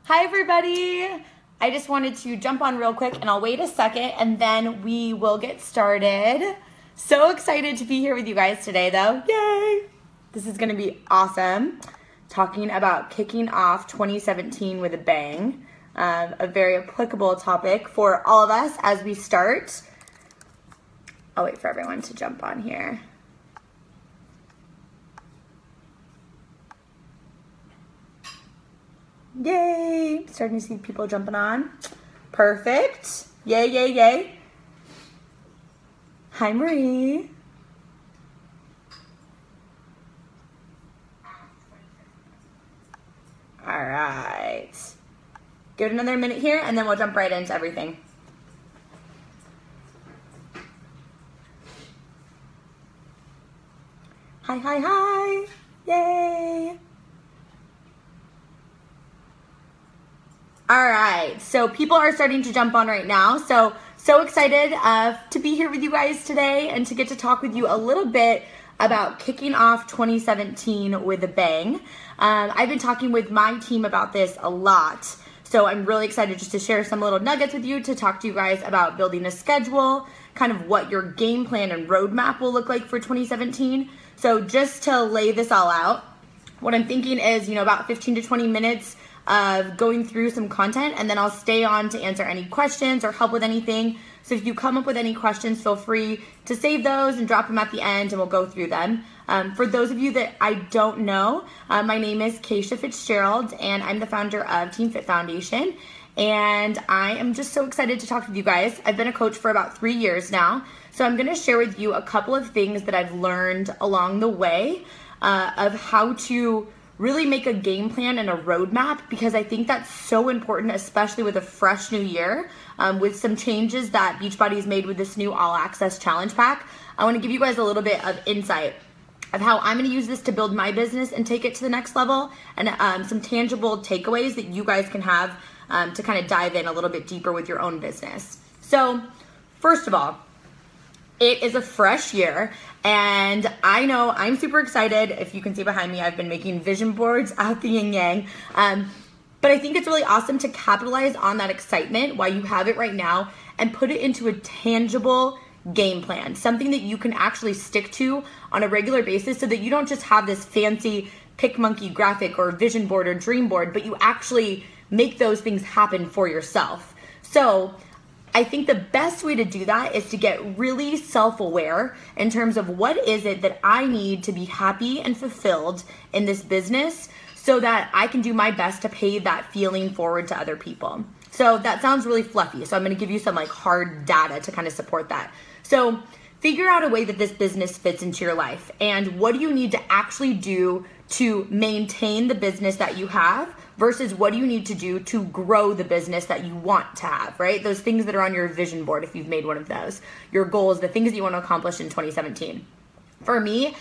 Hi everybody! I just wanted to jump on real quick and I'll wait a second and then we will get started. So excited to be here with you guys today though. Yay! This is gonna be awesome. Talking about kicking off 2017 with a bang. A very applicable topic for all of us as we start. I'll wait for everyone to jump on here. Yay! Starting to see people jumping on. Perfect. Yay, yay, yay. Hi, Marie. All right. Give it another minute here, and then we'll jump right into everything. Hi, hi, hi. Yay. All right, so people are starting to jump on right now. So excited to be here with you guys today and to get to talk with you a little bit about kicking off 2017 with a bang. I've been talking with my team about this a lot. So I'm really excited just to share some little nuggets with you to talk to you guys about building a schedule, kind of what your game plan and roadmap will look like for 2017. So just to lay this all out, what I'm thinking is, about 15 to 20 minutes of going through some content, and then I'll stay on to answer any questions or help with anything. So if you come up with any questions, feel free to save those and drop them at the end and we'll go through them. For those of you that I don't know, my name is Kacia Fitzgerald and I'm the founder of Team Fit Foundation. And I am just so excited to talk with you guys. I've been a coach for about 3 years now. So I'm gonna share with you a couple of things that I've learned along the way of how to really make a game plan and a roadmap, because I think that's so important, especially with a fresh new year, with some changes that Beachbody's made with this new All Access Challenge Pack. I wanna give you guys a little bit of insight of how I'm gonna use this to build my business and take it to the next level, and some tangible takeaways that you guys can have to kind of dive in a little bit deeper with your own business. So, first of all, it is a fresh year, and I know I'm super excited. If you can see behind me, I've been making vision boards out the yin yang. But I think it's really awesome to capitalize on that excitement while you have it right now and put it into a tangible game plan, something that you can actually stick to on a regular basis so that you don't just have this fancy PicMonkey graphic or vision board or dream board, but you actually make those things happen for yourself. So I think the best way to do that is to get really self-aware in terms of what is it that I need to be happy and fulfilled in this business so that I can do my best to pay that feeling forward to other people. So that sounds really fluffy. So I'm gonna give you some hard data to kind of support that. So figure out a way that this business fits into your life, and what do you need to actually do to maintain the business that you have versus what do you need to do to grow the business that you want to have, right? Those things that are on your vision board, if you've made one of those, your goals, the things that you want to accomplish in 2017. For me,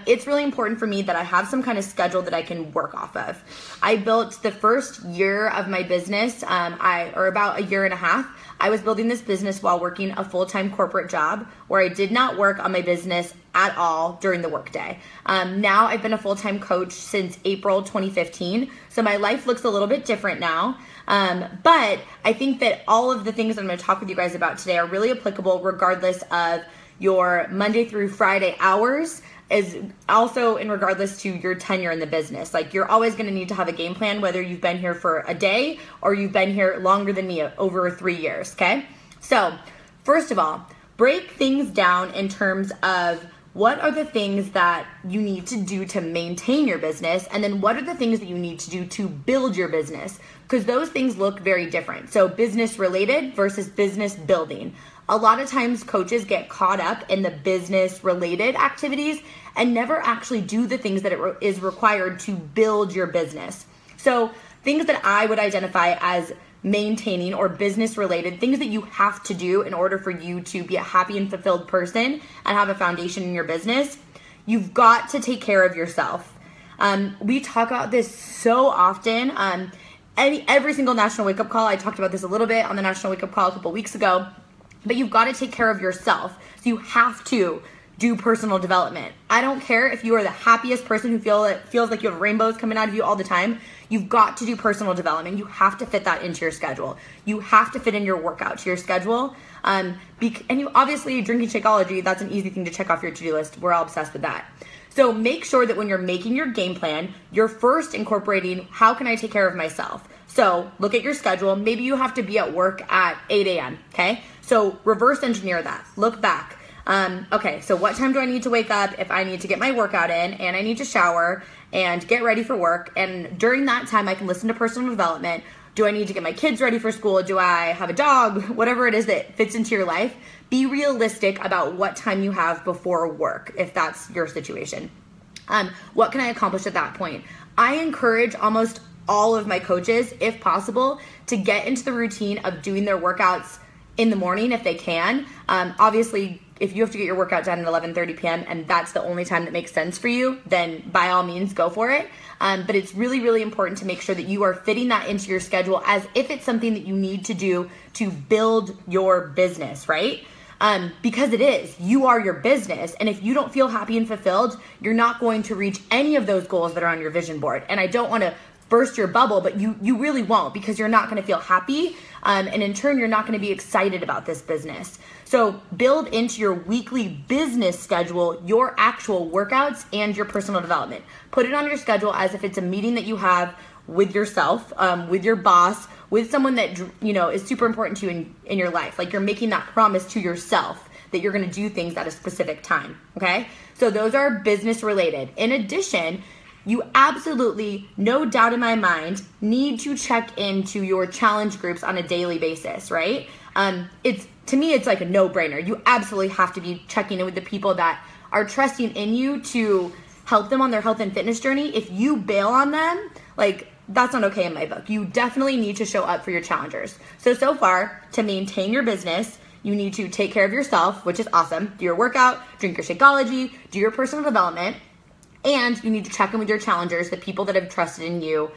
it's really important for me that I have some kind of schedule that I can work off of. I built the first year of my business, or about a year and a half, I was building this business while working a full-time corporate job where I did not work on my business at all during the workday. Now I've been a full-time coach since April 2015, so my life looks a little bit different now. But I think that all of the things I'm going to talk with you guys about today are really applicable regardless of your Monday through Friday hours, is also in regardless to your tenure in the business. You're always going to need to have a game plan, whether you've been here for a day or you've been here longer than me, over 3 years, okay? So first of all, break things down in terms of what are the things that you need to do to maintain your business, and then what are the things that you need to do to build your business, because those things look very different. So business related versus business building. A lot of times coaches get caught up in the business related activities and never actually do the things that is required to build your business. So things that I would identify as maintaining or business related, things that you have to do in order for you to be a happy and fulfilled person and have a foundation in your business, you've got to take care of yourself. We talk about this so often. Every single National Wake Up Call, I talked about this a little bit on the National Wake Up Call a couple weeks ago, but you've got to take care of yourself. So you have to do personal development. I don't care if you are the happiest person who feels like you have rainbows coming out of you all the time. You've got to do personal development. You have to fit that into your schedule. You have to fit in your workout to your schedule. And you obviously, drinking Shakeology, that's an easy thing to check off your to-do list. We're all obsessed with that. So make sure that when you're making your game plan, you're first incorporating, how can I take care of myself? So look at your schedule. Maybe you have to be at work at 8 a.m., okay? So reverse engineer that. Look back. Okay, so what time do I need to wake up if I need to get my workout in and I need to shower and get ready for work? And during that time, I can listen to personal development. Do I need to get my kids ready for school? Do I have a dog? Whatever it is that fits into your life, be realistic about what time you have before work, if that's your situation. What can I accomplish at that point? I encourage almost all of my coaches, if possible, to get into the routine of doing their workouts in the morning if they can. Obviously, if you have to get your workout done at 11:30 p.m. and that's the only time that makes sense for you, then by all means go for it. But it's really, really important to make sure that you are fitting that into your schedule as if it's something that you need to do to build your business, right? Because it is. You are your business. And if you don't feel happy and fulfilled, you're not going to reach any of those goals that are on your vision board. And I don't want to burst your bubble, but you really won't, because you're not going to feel happy. And in turn, you're not going to be excited about this business. So build into your weekly business schedule your actual workouts and your personal development. Put it on your schedule as if it's a meeting that you have with yourself, with your boss, with someone that is super important to you in your life. Like, you're making that promise to yourself that you're going to do things at a specific time. Okay, so those are business related. In addition, you absolutely, no doubt in my mind, need to check into your challenge groups on a daily basis, right? To me, it's like a no-brainer. You absolutely have to be checking in with the people that are trusting in you to help them on their health and fitness journey. If you bail on them, like, that's not okay in my book. You definitely need to show up for your challengers. So far, to maintain your business, you need to take care of yourself, which is awesome. Do your workout, drink your Shakeology, do your personal development, and you need to check in with your challengers, the people that have trusted in you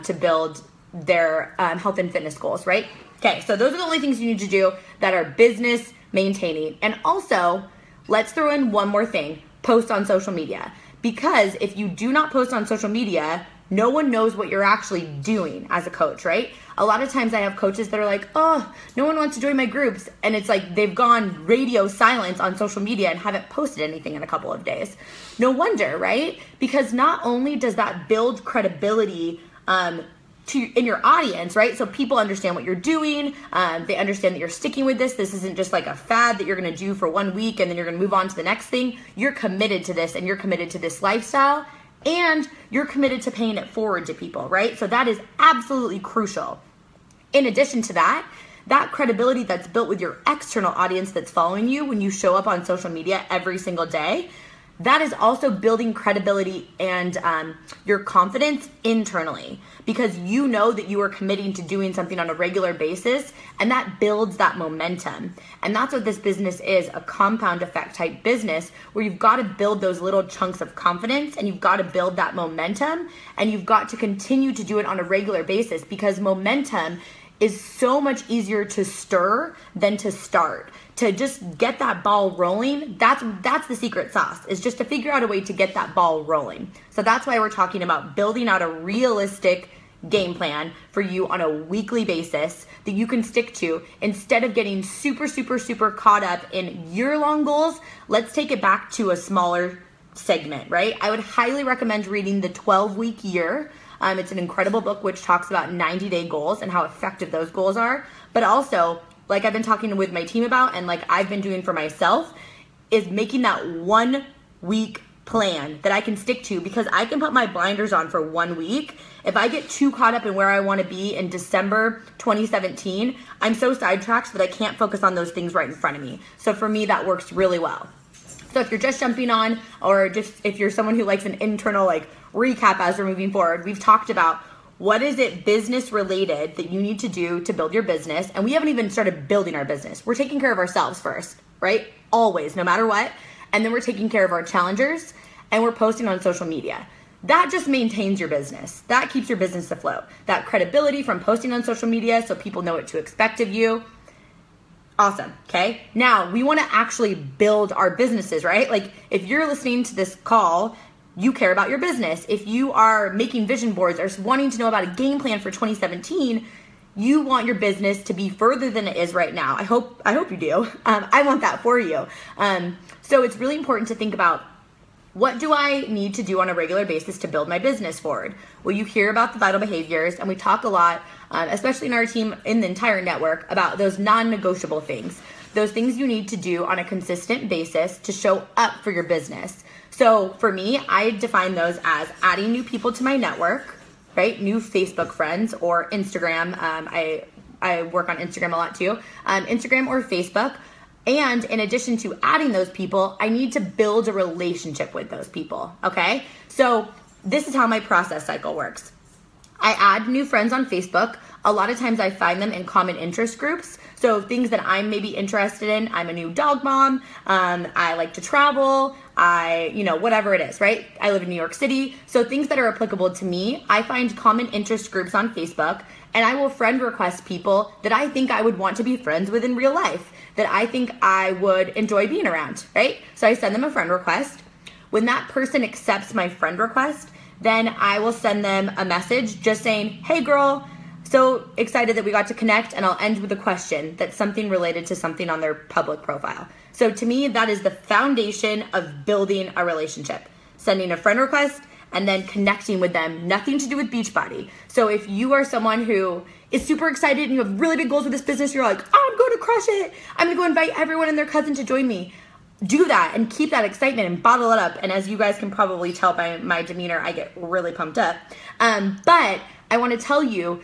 to build their health and fitness goals, right? Okay, so those are the only things you need to do that are business maintaining. And also, let's throw in one more thing, post on social media. Because if you do not post on social media, no one knows what you're actually doing as a coach, right? A lot of times I have coaches that are like, oh, no one wants to join my groups. And it's like they've gone radio silence on social media and haven't posted anything in a couple of days. No wonder, right? Because not only does that build credibility in your audience, right? So people understand what you're doing. They understand that you're sticking with this. This isn't just like a fad that you're going to do for 1 week and then you're going to move on to the next thing. You're committed to this and you're committed to this lifestyle. And you're committed to paying it forward to people, right? So that is absolutely crucial. In addition to that, that credibility that's built with your external audience that's following you when you show up on social media every single day, that is also building credibility and your confidence internally, because you know that you are committing to doing something on a regular basis, and that builds that momentum. And that's what this business is, a compound effect type business where you've got to build those little chunks of confidence and you've got to build that momentum, and you've got to continue to do it on a regular basis, because momentum is so much easier to stir than to start. To just get that ball rolling, that's the secret sauce, is just to figure out a way to get that ball rolling. So that's why we're talking about building out a realistic game plan for you on a weekly basis that you can stick to. Instead of getting super, super, super caught up in year-long goals, let's take it back to a smaller segment, right? I would highly recommend reading The 12-Week Year. It's an incredible book which talks about 90-day goals and how effective those goals are. But also, like I've been talking with my team about and like I've been doing for myself, is making that 1 week plan that I can stick to, because I can put my blinders on for 1 week. If I get too caught up in where I want to be in December 2017, I'm so sidetracked that I can't focus on those things right in front of me. So for me, that works really well. So if you're just jumping on, or just if you're someone who likes an internal like recap as we're moving forward, we've talked about what is it business related that you need to do to build your business. And we haven't even started building our business. We're taking care of ourselves first, right? Always, no matter what. And then we're taking care of our challengers and we're posting on social media. That just maintains your business. That keeps your business afloat. That credibility from posting on social media so people know what to expect of you. Awesome. Okay. Now we want to actually build our businesses, right? Like if you're listening to this call, you care about your business. If you are making vision boards or wanting to know about a game plan for 2017, you want your business to be further than it is right now. I hope you do. I want that for you. So it's really important to think about, what do I need to do on a regular basis to build my business forward? Well, you hear about the vital behaviors, and we talk a lot, especially in our team, in the entire network, about those non-negotiable things, those things you need to do on a consistent basis to show up for your business. So for me, I define those as adding new people to my network, right? New Facebook friends or Instagram. I work on Instagram a lot too. Instagram or Facebook. And in addition to adding those people, I need to build a relationship with those people, okay? So this is how my process cycle works. I add new friends on Facebook. A lot of times I find them in common interest groups. So things that I'm maybe interested in. I'm a new dog mom. I like to travel. Whatever it is, right? I live in New York City. So things that are applicable to me, I find common interest groups on Facebook, and I will friend request people that I think I would want to be friends with in real life, that I think I would enjoy being around, right? So I send them a friend request. When that person accepts my friend request, then I will send them a message just saying, hey girl, so excited that we got to connect, and I'll end with a question that's something related to something on their public profile. So to me, that is the foundation of building a relationship. Sending a friend request and then connecting with them, nothing to do with Beachbody. So if you are someone who is super excited and you have really big goals with this business, you're like, oh, I'm going to crush it. I'm going to go invite everyone and their cousin to join me. Do that and keep that excitement and bottle it up. And as you guys can probably tell by my demeanor, I get really pumped up. But I want to tell you,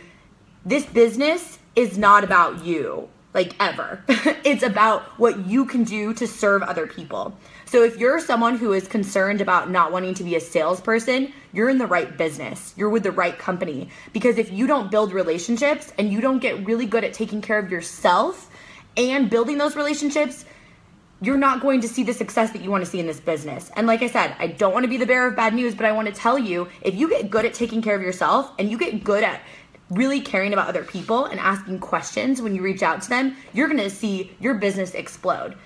this business is not about you, like ever. It's about what you can do to serve other people. So if you're someone who is concerned about not wanting to be a salesperson, you're in the right business. You're with the right company. Because if you don't build relationships and you don't get really good at taking care of yourself and building those relationships, you're not going to see the success that you want to see in this business. And like I said, I don't want to be the bearer of bad news, but I want to tell you, if you get good at taking care of yourself and you get good at really caring about other people and asking questions when you reach out to them, you're going to see your business explode.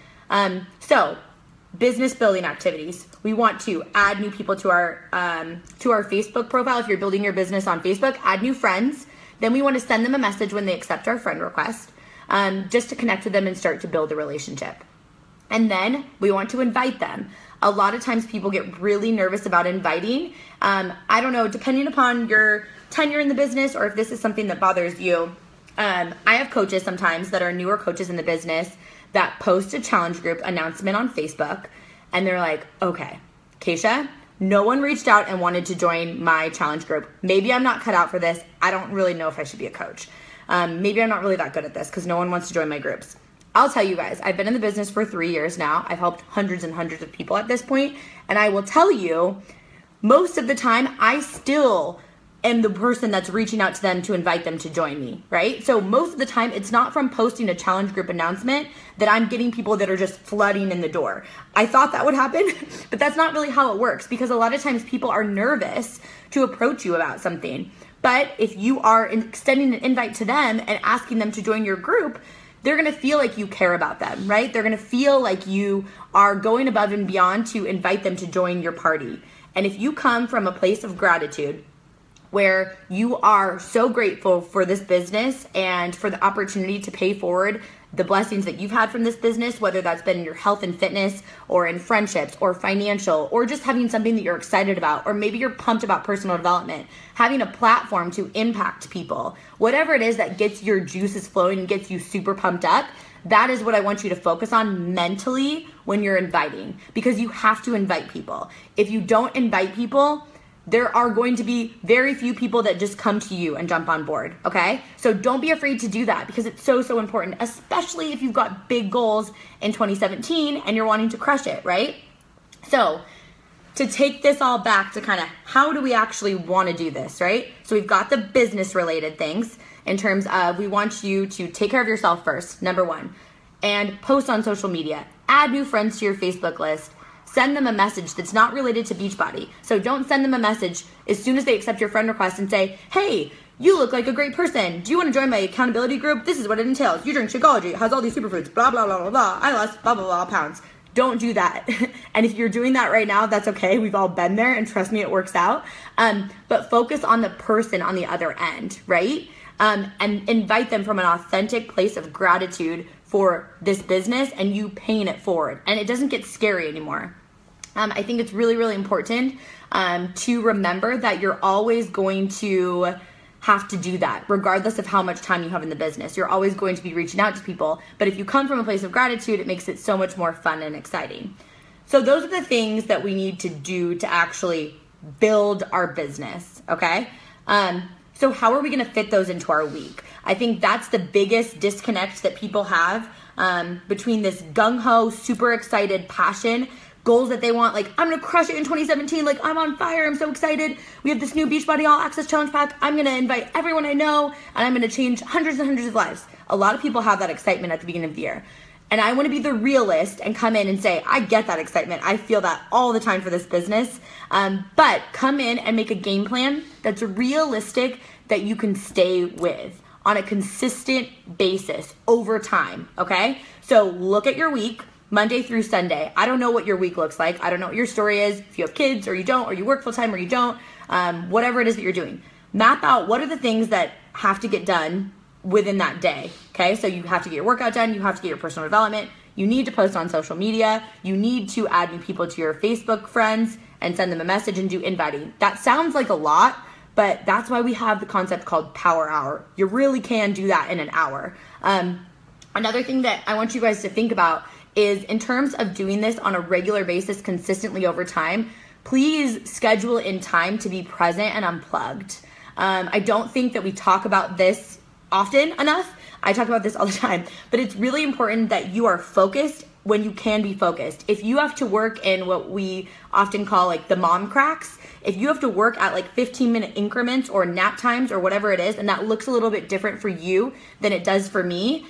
So business building activities. We want to add new people to our Facebook profile. If you're building your business on Facebook, add new friends. Then we want to send them a message when they accept our friend request, just to connect with them and start to build a relationship. And then we want to invite them. A lot of times people get really nervous about inviting. I don't know, depending upon your tenure in the business or if this is something that bothers you. I have coaches sometimes that are newer coaches in the business that post a challenge group announcement on Facebook. And they're like, okay, Kacia, no one reached out and wanted to join my challenge group. Maybe I'm not cut out for this. I don't really know if I should be a coach. Maybe I'm not really that good at this because no one wants to join my groups. I'll tell you guys, I've been in the business for 3 years now. I've helped hundreds and hundreds of people at this point. And I will tell you, most of the time, I still am the person that's reaching out to them to invite them to join me, right? So most of the time, it's not from posting a challenge group announcement that I'm getting people that are just flooding in the door. I thought that would happen, but that's not really how it works, because a lot of times people are nervous to approach you about something. But if you are extending an invite to them and asking them to join your group, they're going to feel like you care about them, right? They're going to feel like you are going above and beyond to invite them to join your party. And if you come from a place of gratitude where you are so grateful for this business and for the opportunity to pay forward the blessings that you've had from this business, whether that's been in your health and fitness or in friendships or financial or just having something that you're excited about, or maybe you're pumped about personal development, having a platform to impact people, whatever it is that gets your juices flowing and gets you super pumped up, that is what I want you to focus on mentally when you're inviting, because you have to invite people. If you don't invite people, there are going to be very few people that just come to you and jump on board, okay? So don't be afraid to do that, because it's so, so important, especially if you've got big goals in 2017 and you're wanting to crush it, right? So to take this all back to kind of how do we actually want to do this, right? So we've got the business related things in terms of we want you to take care of yourself first, number one, and post on social media, add new friends to your Facebook list, send them a message that's not related to Beachbody. So don't send them a message as soon as they accept your friend request and say, hey, you look like a great person. Do you want to join my accountability group? This is what it entails. You drink Shakeology. It has all these superfoods. Blah, blah, blah, blah, blah. I lost blah, blah, blah pounds. Don't do that. And if you're doing that right now, that's okay. We've all been there, and trust me, it works out. But focus on the person on the other end, right? And invite them from an authentic place of gratitude for this business and you paying it forward. And it doesn't get scary anymore. I think it's really, really important to remember that you're always going to have to do that regardless of how much time you have in the business. You're always going to be reaching out to people. But if you come from a place of gratitude, it makes it so much more fun and exciting. So those are the things that we need to do to actually build our business, okay? So how are we going to fit those into our week? I think that's the biggest disconnect that people have between this gung-ho, super excited passion, goals that they want, like, I'm going to crush it in 2017, like, I'm on fire, I'm so excited. We have this new Beachbody All Access Challenge Pack. I'm going to invite everyone I know, and I'm going to change hundreds and hundreds of lives. A lot of people have that excitement at the beginning of the year. And I want to be the realist and come in and say, I get that excitement. I feel that all the time for this business. But come in and make a game plan that's realistic that you can stay with on a consistent basis over time, okay? So look at your week, Monday through Sunday. I don't know what your week looks like. I don't know what your story is, if you have kids or you don't, or you work full time or you don't, whatever it is that you're doing. Map out what are the things that have to get done within that day, okay? So you have to get your workout done, you have to get your personal development, you need to post on social media, you need to add new people to your Facebook friends and send them a message and do inviting. That sounds like a lot, but that's why we have the concept called Power Hour. You really can do that in an hour. Another thing that I want you guys to think about is in terms of doing this on a regular basis consistently over time, please schedule in time to be present and unplugged. I don't think that we talk about this often enough. I talk about this all the time, but it's really important that you are focused when you can be focused. If you have to work in what we often call like the mom cracks, if you have to work at like 15-minute increments or nap times or whatever it is, and that looks a little bit different for you than it does for me,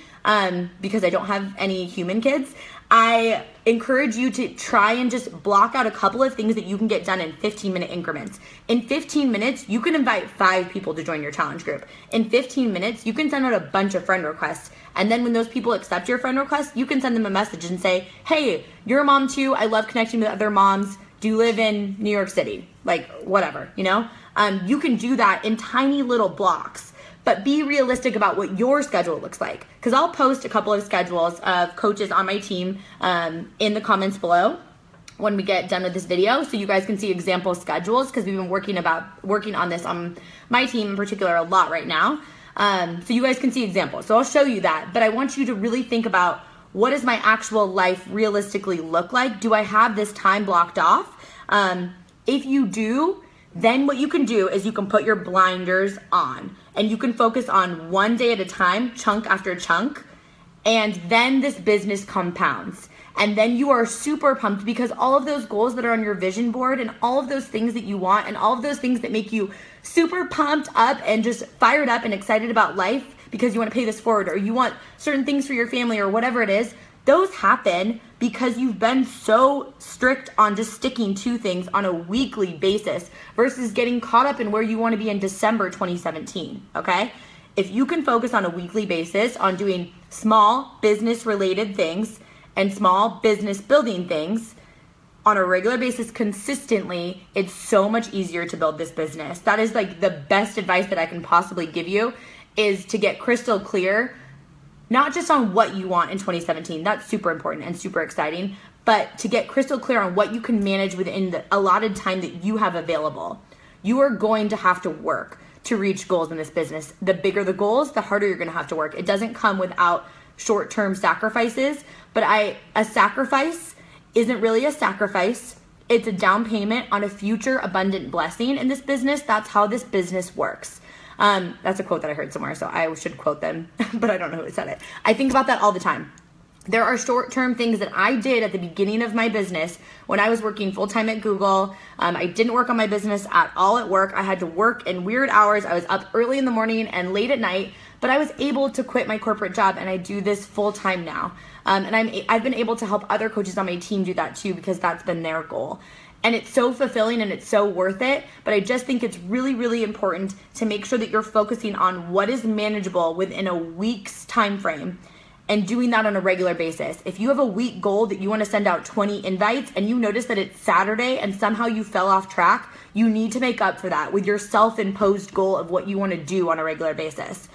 because I don't have any human kids, I encourage you to try and just block out a couple of things that you can get done in 15-minute increments. In 15 minutes, you can invite 5 people to join your challenge group. In 15 minutes, you can send out a bunch of friend requests. And then when those people accept your friend request, you can send them a message and say, hey, you're a mom too. I love connecting with other moms. Do you live in New York City? Like, whatever, you know? You can do that in tiny little blocks. But be realistic about what your schedule looks like. Because I'll post a couple of schedules of coaches on my team in the comments below when we get done with this video, so you guys can see example schedules, because we've been working on this on my team in particular a lot right now. So you guys can see examples. So I'll show you that. But I want you to really think about, what does my actual life realistically look like? Do I have this time blocked off? If you do, then what you can do is you can put your blinders on and you can focus on one day at a time, chunk after chunk, and then this business compounds. And then you are super pumped because all of those goals that are on your vision board and all of those things that you want and all of those things that make you super pumped up and just fired up and excited about life because you want to pay this forward or you want certain things for your family or whatever it is, those happen because you've been so strict on just sticking to things on a weekly basis versus getting caught up in where you want to be in December 2017, okay? If you can focus on a weekly basis on doing small business related things and small business building things on a regular basis consistently, it's so much easier to build this business. That is like the best advice that I can possibly give you, is to get crystal clear, not just on what you want in 2017, that's super important and super exciting, but to get crystal clear on what you can manage within the allotted time that you have available. You are going to have to work to reach goals in this business. The bigger the goals, the harder you're gonna have to work. It doesn't come without short-term sacrifices, but a sacrifice isn't really a sacrifice. It's a down payment on a future abundant blessing in this business. That's how this business works. That's a quote that I heard somewhere, so I should quote them, but I don't know who said it. I think about that all the time. There are short-term things that I did at the beginning of my business when I was working full-time at Google. I didn't work on my business at all at work. I had to work in weird hours. I was up early in the morning and late at night, but I was able to quit my corporate job, and I do this full-time now. And I've been able to help other coaches on my team do that too, because that's been their goal. And it's so fulfilling and it's so worth it. But I just think it's really, really important to make sure that you're focusing on what is manageable within a week's time frame and doing that on a regular basis. If you have a week goal that you want to send out 20 invites and you notice that it's Saturday and somehow you fell off track, you need to make up for that with your self-imposed goal of what you want to do on a regular basis.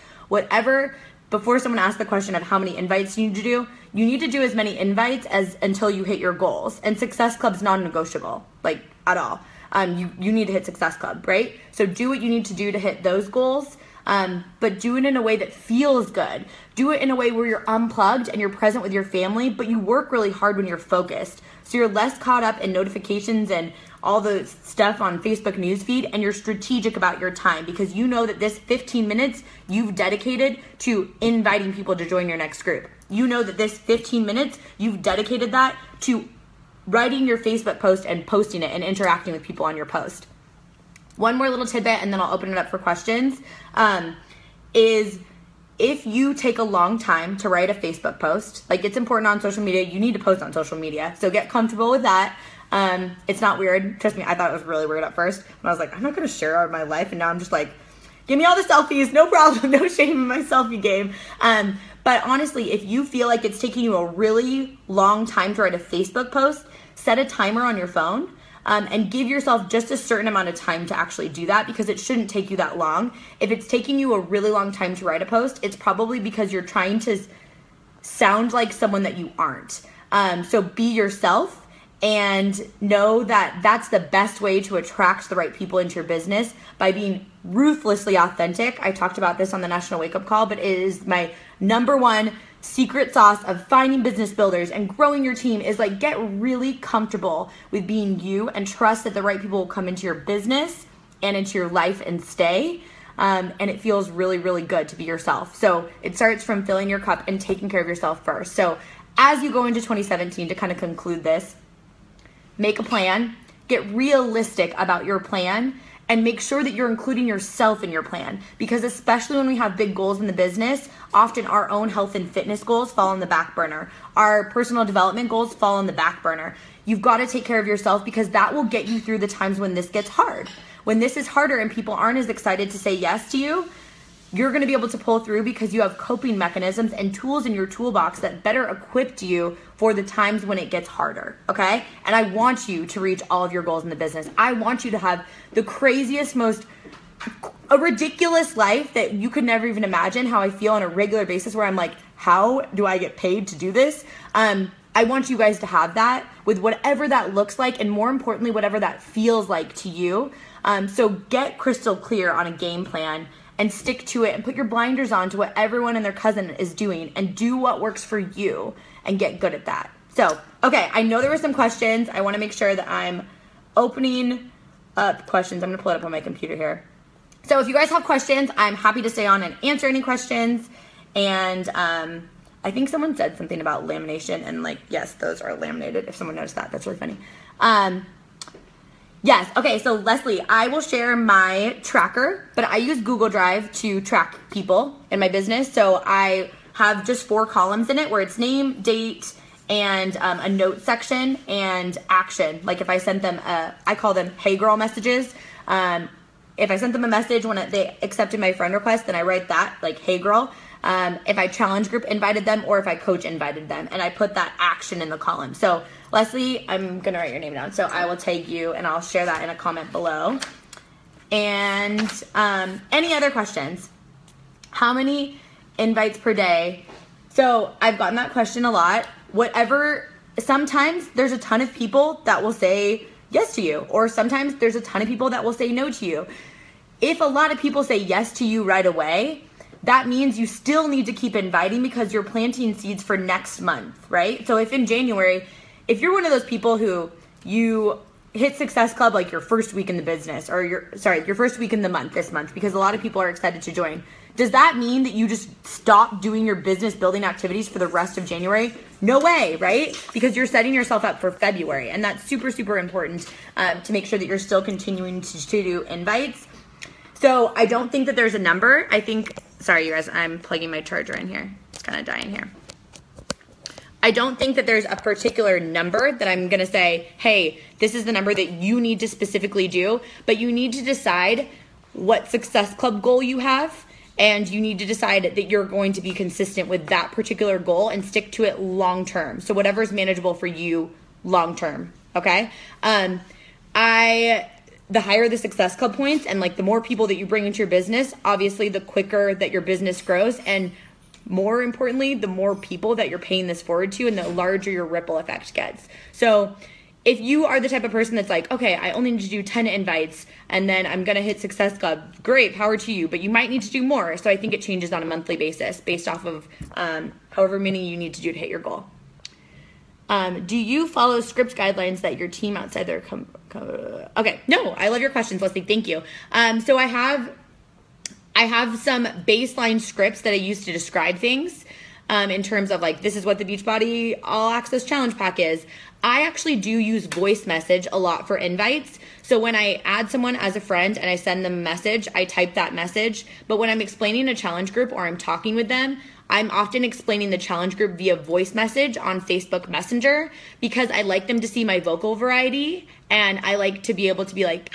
Before someone asks the question of how many invites you need to do as many invites as until you hit your goals. And Success Club's non-negotiable, like at all. You need to hit Success Club, right? So do what you need to do to hit those goals, but do it in a way that feels good. Do it in a way where you're unplugged and you're present with your family, but you work really hard when you're focused. So you're less caught up in notifications and all the stuff on Facebook newsfeed, and you're strategic about your time because you know that this 15 minutes you've dedicated to inviting people to join your next group. You know that this 15 minutes you've dedicated that to writing your Facebook post and posting it and interacting with people on your post. One more little tidbit and then I'll open it up for questions, is if you take a long time to write a Facebook post, like it's important on social media, you need to post on social media. So get comfortable with that. It's not weird. Trust me, I thought it was really weird at first. And I was like, I'm not going to share my life. And now I'm just like, give me all the selfies, no problem, no shame in my selfie game. But honestly, if you feel like it's taking you a really long time to write a Facebook post, set a timer on your phone. And give yourself just a certain amount of time to actually do that because it shouldn't take you that long. If it's taking you a really long time to write a post, it's probably because you're trying to sound like someone that you aren't. So be yourself and know that that's the best way to attract the right people into your business by being ruthlessly authentic. I talked about this on the National Wake Up Call, but it is my number one secret sauce of finding business builders and growing your team is like get really comfortable with being you and trust that the right people will come into your business and into your life and stay. And it feels really, really good to be yourself. So it starts from filling your cup and taking care of yourself first. So as you go into 2017, to kind of conclude this, make a plan, get realistic about your plan, and make sure that you're including yourself in your plan. Because especially when we have big goals in the business, often our own health and fitness goals fall on the back burner. Our personal development goals fall on the back burner. You've got to take care of yourself because that will get you through the times when this gets hard. When this is harder and people aren't as excited to say yes to you, you're going to be able to pull through because you have coping mechanisms and tools in your toolbox that better equipped you for the times when it gets harder, okay? And I want you to reach all of your goals in the business. I want you to have the craziest, most ridiculous life that you could never even imagine how I feel on a regular basis where I'm like, how do I get paid to do this? I want you guys to have that with whatever that looks like and more importantly, whatever that feels like to you. So get crystal clear on a game plan and stick to it and put your blinders on to what everyone and their cousin is doing and do what works for you and get good at that. So, okay, I know there were some questions. I want to make sure that I'm opening up questions. I'm going to pull it up on my computer here. So if you guys have questions, I'm happy to stay on and answer any questions. And I think someone said something about lamination and like, yes, those are laminated. If someone noticed that, that's really funny. Yes, okay, so Leslie, I will share my tracker, but I use Google Drive to track people in my business. So I have just 4 columns in it where it's name, date, and a note section and action. Like if I sent them, I call them hey girl messages. If I sent them a message when they accepted my friend request, then I write that like hey girl. If I challenge group invited them or if I coach invited them, and I put that action in the column. So Leslie, I'm going to write your name down. So I will tag you and I'll share that in a comment below. And any other questions? How many invites per day? So I've gotten that question a lot. Sometimes there's a ton of people that will say yes to you, or sometimes there's a ton of people that will say no to you. If a lot of people say yes to you right away, that means you still need to keep inviting because you're planting seeds for next month, right? So if in January, if you're one of those people who you hit Success Club like your first week in the business or your first week in the month this month because a lot of people are excited to join, does that mean that you just stop doing your business building activities for the rest of January? No way, right? Because you're setting yourself up for February, and that's super, super important to make sure that you're still continuing to do invites. So I don't think that there's a number. Sorry you guys, I'm plugging my charger in here. It's kind of dying here. I don't think that there's a particular number that I'm going to say, hey, this is the number that you need to specifically do, but you need to decide what Success Club goal you have, and you need to decide that you're going to be consistent with that particular goal and stick to it long term. So whatever is manageable for you long term, okay? The higher the Success Club points and like the more people that you bring into your business, obviously the quicker that your business grows, and more importantly, the more people that you're paying this forward to and the larger your ripple effect gets. So if you are the type of person that's like, okay, I only need to do 10 invites and then I'm going to hit Success Club, great, power to you, but you might need to do more. So I think it changes on a monthly basis based off of however many you need to do to hit your goal. Do you follow script guidelines that your team outside their okay, no, I love your questions, Leslie. Thank you. So I have some baseline scripts that I use to describe things in terms of like, this is what the Beachbody All Access Challenge Pack is. I actually do use voice message a lot for invites. So when I add someone as a friend and I send them a message, I type that message. But when I'm explaining a challenge group or I'm talking with them, I'm often explaining the challenge group via voice message on Facebook Messenger because I like them to see my vocal variety, and I like to be able to be like,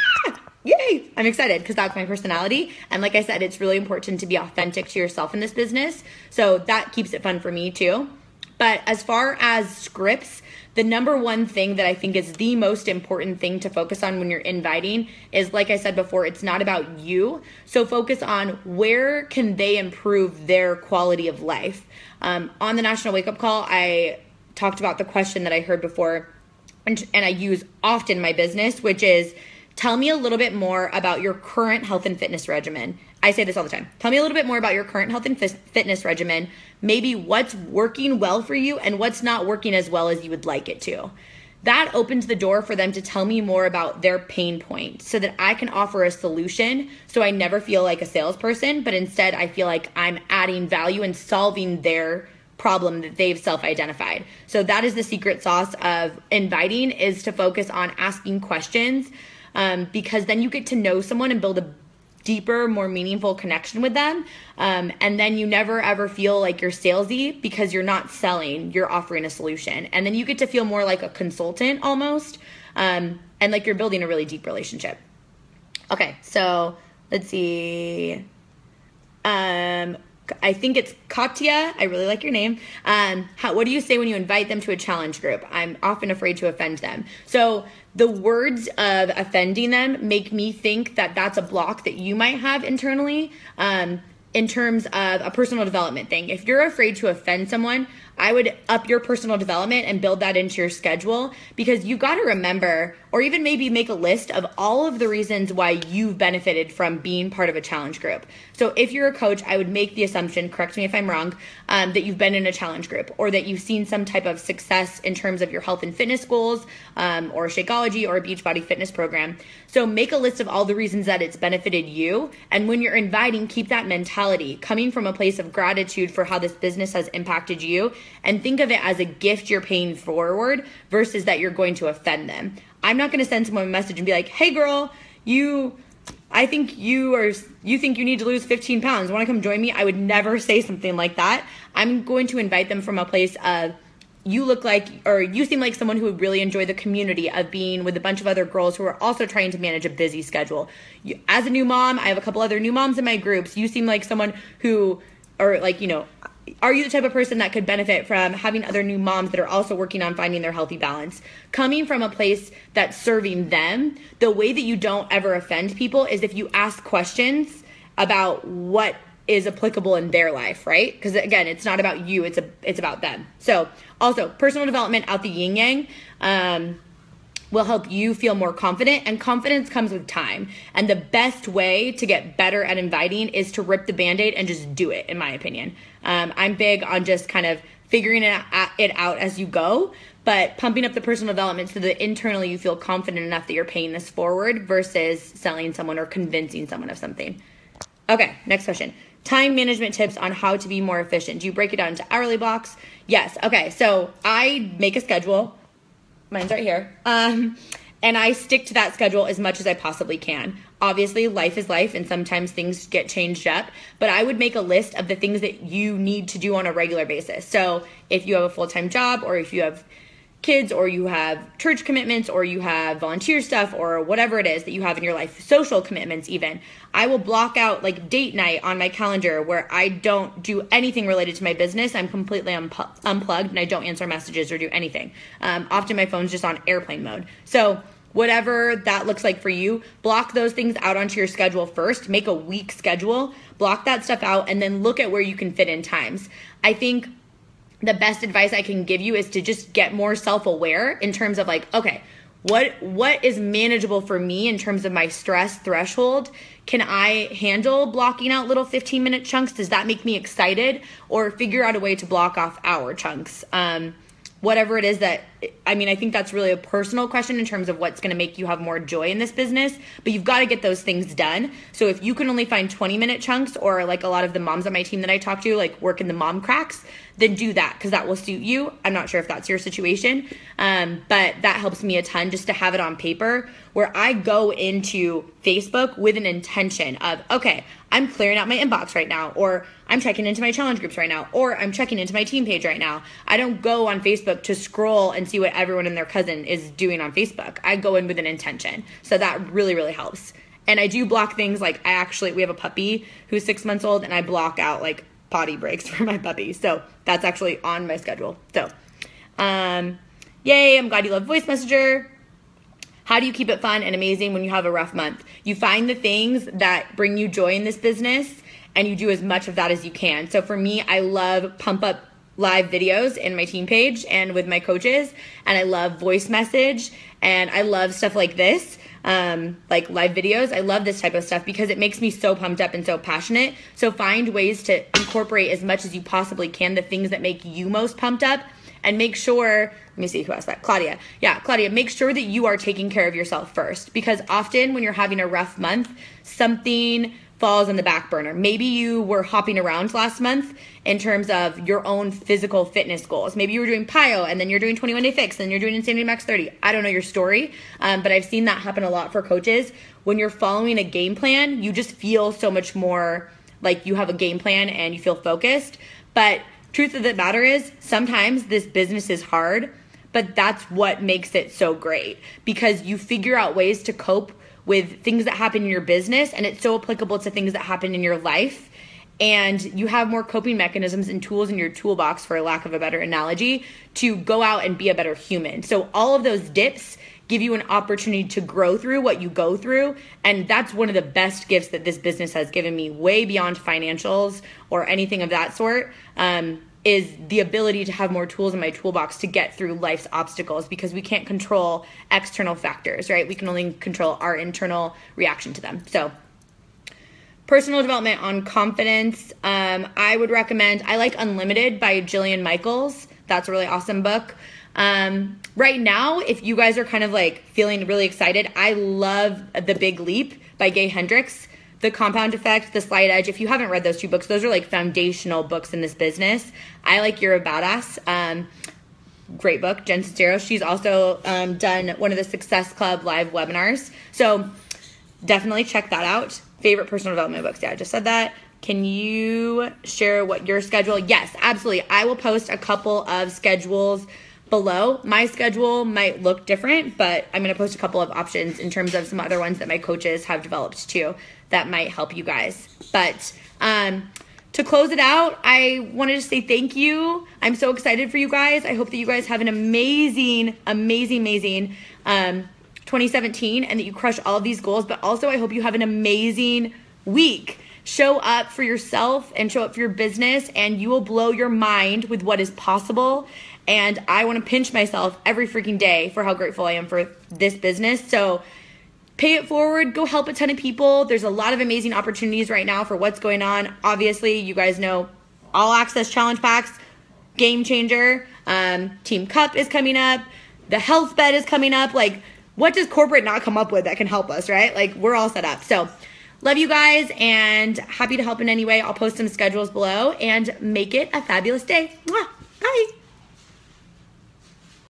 yay, I'm excited, because that's my personality. And like I said, it's really important to be authentic to yourself in this business. So that keeps it fun for me too. But as far as scripts, the number one thing that I think is the most important thing to focus on when you're inviting is, like I said before, it's not about you. So focus on where can they improve their quality of life. On the National Wake Up Call, I talked about the question that I heard before, and I use often in my business, which is, tell me a little bit more about your current health and fitness regimen. I say this all the time. Tell me a little bit more about your current health and fitness regimen. Maybe what's working well for you and what's not working as well as you would like it to. That opens the door for them to tell me more about their pain point so that I can offer a solution, so I never feel like a salesperson, but instead I feel like I'm adding value and solving their problem that they've self-identified. So that is the secret sauce of inviting, is to focus on asking questions, because then you get to know someone and build a deeper, more meaningful connection with them. And then you never ever feel like you're salesy because you're not selling, you're offering a solution. And then you get to feel more like a consultant almost, and like you're building a really deep relationship. Okay, so let's see. I think it's Kacia. I really like your name. What do you say when you invite them to a challenge group? I'm often afraid to offend them. So the words of offending them make me think that that's a block that you might have internally, in terms of a personal development thing. If you're afraid to offend someone, I would up your personal development and build that into your schedule, because you got to remember, or even maybe make a list of all of the reasons why you've benefited from being part of a challenge group. So if you're a coach, I would make the assumption, correct me if I'm wrong, that you've been in a challenge group, or that you've seen some type of success in terms of your health and fitness goals, or Shakeology or a Beachbody fitness program. So make a list of all the reasons that it's benefited you. And when you're inviting, keep that mentality coming from a place of gratitude for how this business has impacted you, and think of it as a gift you're paying forward versus that you're going to offend them. I'm not going to send someone a message and be like, hey girl, I think you think you need to lose 15 pounds. Want to come join me? I would never say something like that. I'm going to invite them from a place of, you look like, or you seem like someone who would really enjoy the community of being with a bunch of other girls who are also trying to manage a busy schedule. As a new mom, I have a couple other new moms in my groups. You seem like someone who, or like, are you the type of person that could benefit from having other new moms that are also working on finding their healthy balance? Coming from a place that's serving them, the way that you don't ever offend people is if you ask questions about what is applicable in their life, right? Because again, it's not about you, it's about them. So also, personal development out the yin yang will help you feel more confident, and confidence comes with time. And the best way to get better at inviting is to rip the Band-Aid and just do it, in my opinion. I'm big on just kind of figuring it out as you go, but pumping up the personal development so that internally you feel confident enough that you're paying this forward versus selling someone or convincing someone of something. Okay, next question. Time management tips on how to be more efficient. Do you break it down into hourly blocks? Yes. Okay, so I make a schedule. Mine's right here. And I stick to that schedule as much as I possibly can. Obviously, life is life, and sometimes things get changed up, but I would make a list of the things that you need to do on a regular basis. So if you have a full-time job, or if you have kids, or you have church commitments, or you have volunteer stuff, or whatever it is that you have in your life, social commitments even, I will block out like date night on my calendar where I don't do anything related to my business. I'm completely unplugged, and I don't answer messages or do anything. Often my phone's just on airplane mode. So whatever that looks like for you, block those things out onto your schedule first. Make a week schedule, block that stuff out, and then look at where you can fit in times. I think the best advice I can give you is to just get more self-aware in terms of like, okay, what is manageable for me in terms of my stress threshold? Can I handle blocking out little 15-minute chunks? Does that make me excited? Or figure out a way to block off hour chunks. Whatever it is that, I mean, I think that's really a personal question in terms of what's going to make you have more joy in this business, but you've got to get those things done. So if you can only find 20-minute chunks, or like a lot of the moms on my team that I talk to, like work in the mom cracks, then do that, because that will suit you. I'm not sure if that's your situation, but that helps me a ton just to have it on paper, where I go into Facebook with an intention of, okay, I'm clearing out my inbox right now, or I'm checking into my challenge groups right now, or I'm checking into my team page right now. I don't go on Facebook to scroll and see what everyone and their cousin is doing on Facebook. I go in with an intention. So that really, really helps. And I do block things like we have a puppy who's 6 months old, and I block out like potty breaks for my puppy. So that's actually on my schedule. So, yay, I'm glad you love Voice Messenger. How do you keep it fun and amazing when you have a rough month? You find the things that bring you joy in this business, and you do as much of that as you can. So for me, I love pump up live videos in my team page and with my coaches, and I love voice message, and I love stuff like this, like live videos. I love this type of stuff because it makes me so pumped up and so passionate. So find ways to incorporate as much as you possibly can the things that make you most pumped up, and make sure, let me see who asked that, Claudia. Yeah, Claudia, make sure that you are taking care of yourself first, because often when you're having a rough month, something falls on the back burner. Maybe you were hopping around last month in terms of your own physical fitness goals. Maybe you were doing PIO, and then you're doing 21 Day Fix, and you're doing Insanity Max 30. I don't know your story, but I've seen that happen a lot for coaches. When you're following a game plan, you just feel so much more like you have a game plan and you feel focused. But truth of the matter is, sometimes this business is hard, but that's what makes it so great, because you figure out ways to cope with things that happen in your business, and it's so applicable to things that happen in your life, and you have more coping mechanisms and tools in your toolbox, for lack of a better analogy, to go out and be a better human. So all of those dips give you an opportunity to grow through what you go through, and that's one of the best gifts that this business has given me, way beyond financials or anything of that sort, is the ability to have more tools in my toolbox to get through life's obstacles, because we can't control external factors, right? We can only control our internal reaction to them. So personal development on confidence, I would recommend, I like Unlimited by Jillian Michaels. That's a really awesome book. Right now, if you guys are kind of like feeling really excited, I love The Big Leap by Gay Hendricks. The Compound Effect, The Slight Edge. If you haven't read those two books, those are like foundational books in this business. I like You're a Badass. Great book. Jen Sincero. She's also done one of the Success Club live webinars. So definitely check that out. Favorite personal development books. Yeah, I just said that. Can you share what your schedule? Yes, absolutely. I will post a couple of schedules below. My schedule might look different, but I'm going to post a couple of options in terms of some other ones that my coaches have developed too that might help you guys. But to close it out, I wanted to say thank you. I'm so excited for you guys. I hope that you guys have an amazing 2017, and that you crush all of these goals, but also I hope you have an amazing week. Show up for yourself and show up for your business, and you will blow your mind with what is possible. And I want to pinch myself every freaking day for how grateful I am for this business. So pay it forward, go help a ton of people. There's a lot of amazing opportunities right now for what's going on. Obviously, you guys know all access challenge packs, game changer. Team Cup is coming up. The health bed is coming up. Like, what does corporate not come up with that can help us, right? Like, we're all set up. So love you guys, and happy to help in any way. I'll post some schedules below, and make it a fabulous day. Mwah!